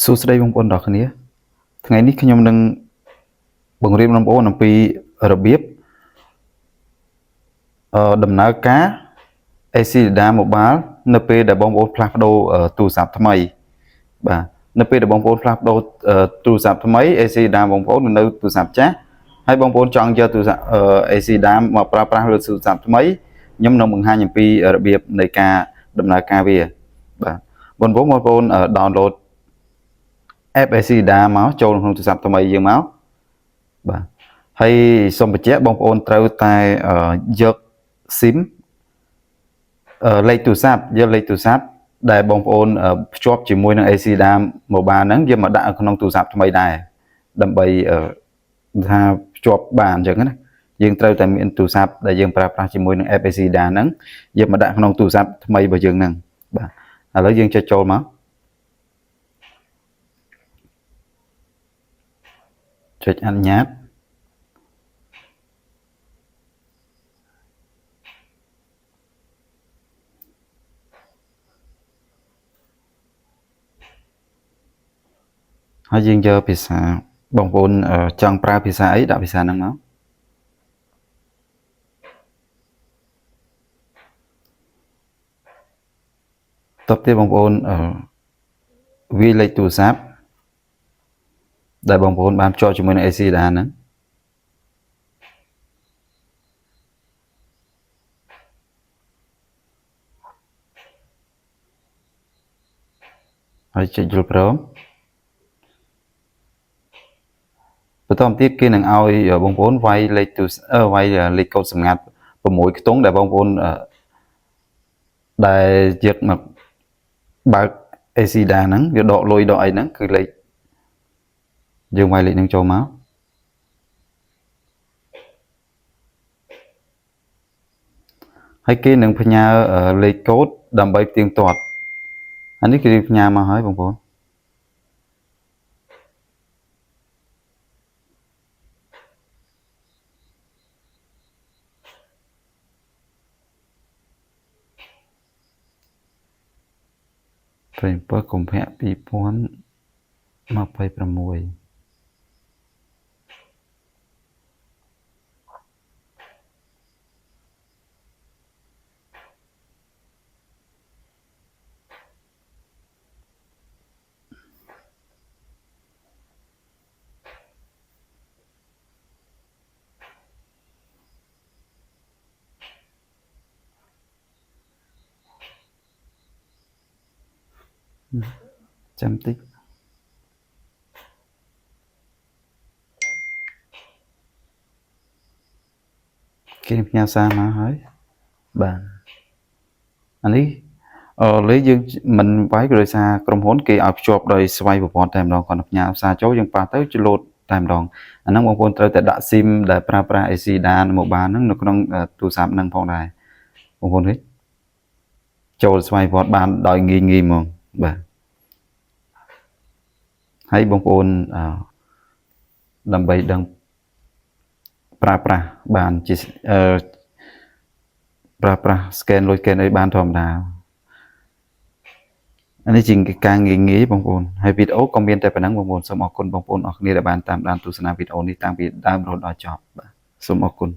សួស្តីបងប្អូនទាំងគ្នាថ្ងៃនេះខ្ញុំនឹងបង្រៀនបងប្អូនអំពីរបៀបដំណើរការ AC Data Mobile នៅពេលដែលបងប្អូនផ្លាស់ប្ដូរទូរស័ព្ទថ្មីបាទនៅពេលដែលបងប្អូនផ្លាស់ប្ដូរទូរស័ព្ទថ្មី AC Data បងប្អូននៅទូរស័ព្ទចាស់ហើយបងប្អូនចង់យកទូរស័ព្ទ AC Data មកប្រើប្រាស់លើទូរស័ព្ទថ្មីខ្ញុំនឹងបង្ហាញអំពីរបៀបនៃការដំណើរការវាបាទបងប្អូន download app AC Data មកចូលក្នុងទូរស័ព្ទថ្មីយើងមកបាទហើយសូមបញ្ជាក់បងប្អូនត្រូវតែយក SIM លេខទូរស័ព្ទដែលបងប្អូនភ្ជាប់ជាមួយនឹង AC Data Mobile ហ្នឹងយកមកដាក់ក្នុងទូរស័ព្ទថ្មីដែរដើម្បីថាភ្ជាប់បានអញ្ចឹងណាយើងត្រូវតែមានទូរស័ព្ទដែលយើងប្រើប្រាស់ជាមួយនឹង app AC Data ហ្នឹងយកមកដាក់ក្នុងទូរស័ព្ទថ្មីរបស់យើងហ្នឹងបាទឥឡូវយើងចុចចូលមកចុចអនុញ្ញាតហើយយើងយកភាសាបងប្អូនចង់ប្រើភាសាអីដាក់ភាសាហ្នឹងមកតបទៀតបងប្អូនវាលេខទូរស័ព្ទដែលបងប្អូនបានភ្ជាប់ជាមួយនឹង AC Data ហ្នឹងហើយចុចយល់ព្រមបន្តមកទៀតគេនឹងឲ្យបងប្អូនវាយលេខលេខកូដសម្ងាត់6ខ្ទង់ដែលបងប្អូនដែលយកមកបើក AC Data ហ្នឹងវាដកលុយដកអីហ្នឹងគឺលេខយើងវាយលេខហ្នឹងចូលមកហើយគេនឹងផ្ញើលេខកូដដើម្បីផ្ទៀងផ្ទាត់អានេះគេផ្ញើមកហើយបងប្អូន7 កុម្ភៈ 2026ចាំតិចគេផ្ញើសារមកហើយបាទអានេះលេខយើងមិនវាយក៏ដោយសារក្រុមហ៊ុនគេឲ្យភ្ជាប់ដោយស្វ័យប្រព័ន្ធតែម្ដងគាត់ផ្ញើសារចូលយើងប៉ះទៅជលូតតែម្ដងអាហ្នឹងបងប្អូនត្រូវតែដាក់ SIM ដែលប្រើប្រាស់ AC Data Mobile ហ្នឹងនៅក្នុងទូរស័ព្ទហ្នឹងផងដែរបងប្អូនឃើញចូលស្វ័យប្រវត្តិបានដោយងាយៗហ្មងបាទហើយបងប្អូនដើម្បីដឹងប្រើប្រាស់បានជាប្រើប្រាស់ scan លុយ scan អីបានធម្មតាអានេះជាការងាយបងប្អូនហើយវីដេអូក៏មានតែប៉ុណ្ណឹងបងប្អូនសូមអរគុណបងប្អូនអរគ្នាដែលបានតាមដានទស្សនាវីដេអូនេះតាំងពីដើមរហូតដល់ចប់បាទសូមអរគុណ